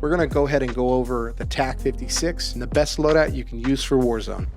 we're gonna go ahead and go over the TAQ 56 and the best loadout you can use for Warzone.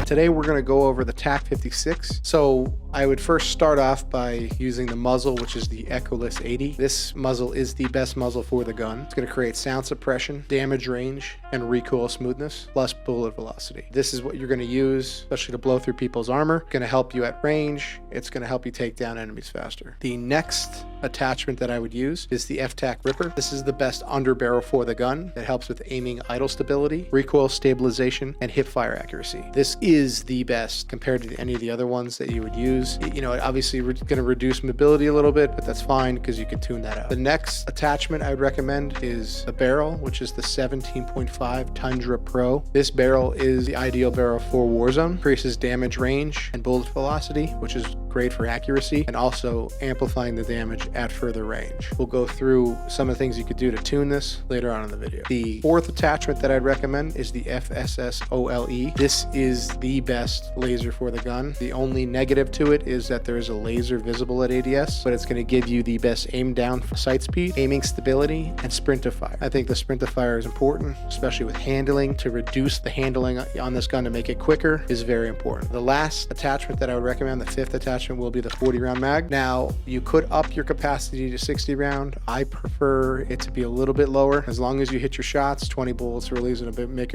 Today we're going to go over the TAQ 56. So I would first start off by using the muzzle, which is the Echoless 80. This muzzle is the best muzzle for the gun. It's going to create sound suppression, damage range, and recoil smoothness, plus bullet velocity. This is what you're going to use, especially to blow through people's armor. It's going to help you at range. It's going to help you take down enemies faster. The next attachment that I would use is the FTAC Ripper. This is the best underbarrel for the gun. It helps with aiming idle stability, recoil stabilization, and hip fire accuracy. This is the best compared to any of the other ones that you would use. You know, it obviously going to reduce mobility a little bit, but that's fine because you can tune that out. The next attachment I would recommend is the barrel, which is the 17.5 Tundra Pro. This barrel is the ideal barrel for Warzone. Increases damage range and bullet velocity, which is great for accuracy, and also amplifying the damage at further range. We'll go through some of the things you could do to tune this later on in the video. The fourth attachment that I'd recommend is the FSSOLE. This is the best laser for the gun. The only negative to it is that there is a laser visible at ADS, but it's going to give you the best aim down sight speed, aiming stability, and sprint to fire. I think the sprint to fire is important, especially with handling. To reduce the handling on this gun to make it quicker is very important. The last attachment that I would recommend, the fifth attachment, will be the 40 round mag. Now, you could up your capacity to 60 round. I prefer it to be a little bit lower. As long as you hit your shots, 20 bullets really isn't a bit make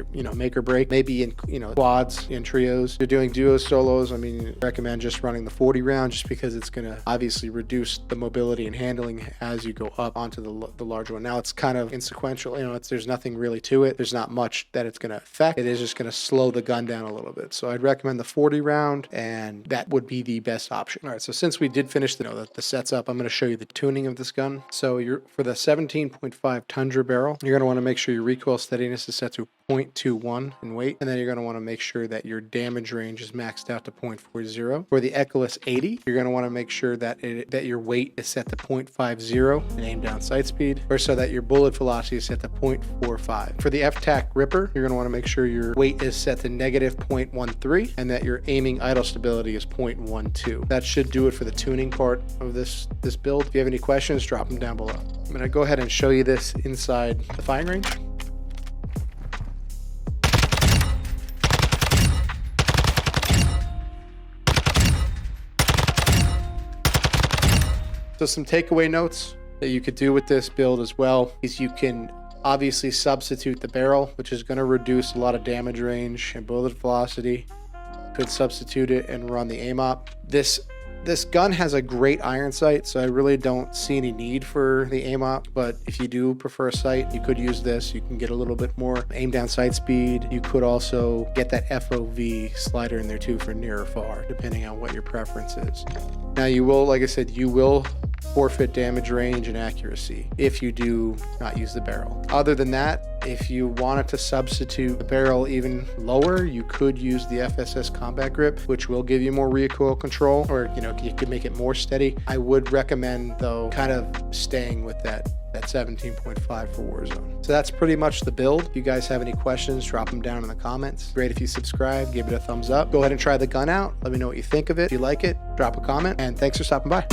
or break. Maybe in quads, in trios. You're doing duos, solos. I mean, I recommend just running the 40 round just because it's going to obviously reduce the mobility and handling as you go up onto the large one. Now it's kind of insequential. There's nothing really to it. There's not much that it's going to affect. It is just going to slow the gun down a little bit. So I'd recommend the 40 round, and that would be the best option. All right. So since we did finish the sets up, I'm going to show you the tuning of this gun. So for the 17.5 Tundra barrel, you're going to want to make sure your recoil steadiness is set to 0.21 in weight, and then you're going to want to make sure that your damage range is maxed out to 0.40. For the Echoless 80, you're going to want to make sure that your weight is set to 0.50 in aim down sight speed, or so that your bullet velocity is set to 0.45. For the FTAC Ripper, you're going to want to make sure your weight is set to negative 0.13 and that your aiming idle stability is 0.12. That should do it for the tuning part of this build. If you have any questions, drop them down below. I'm going to go ahead and show you this inside the firing range. So some takeaway notes that you could do with this build as well is you can obviously substitute the barrel, which is going to reduce a lot of damage range and bullet velocity. Could substitute it and run the aim op. This gun has a great iron sight, so I really don't see any need for the aim op, but if you do prefer a sight, you could use this. You can get a little bit more aim down sight speed. You could also get that FOV slider in there too for near or far, depending on what your preference is. Now you will, like I said, you will forfeit damage range and accuracy if you do not use the barrel. Other than that, if you wanted to substitute the barrel even lower, you could use the FSS combat grip, which will give you more recoil control, or you could make it more steady. I would recommend though kind of staying with that 17.5 for Warzone. So that's pretty much the build. If you guys have any questions, drop them down in the comments. Great if you subscribe, give it a thumbs up. Go ahead and try the gun out. Let me know what you think of it. If you like it, drop a comment, and thanks for stopping by.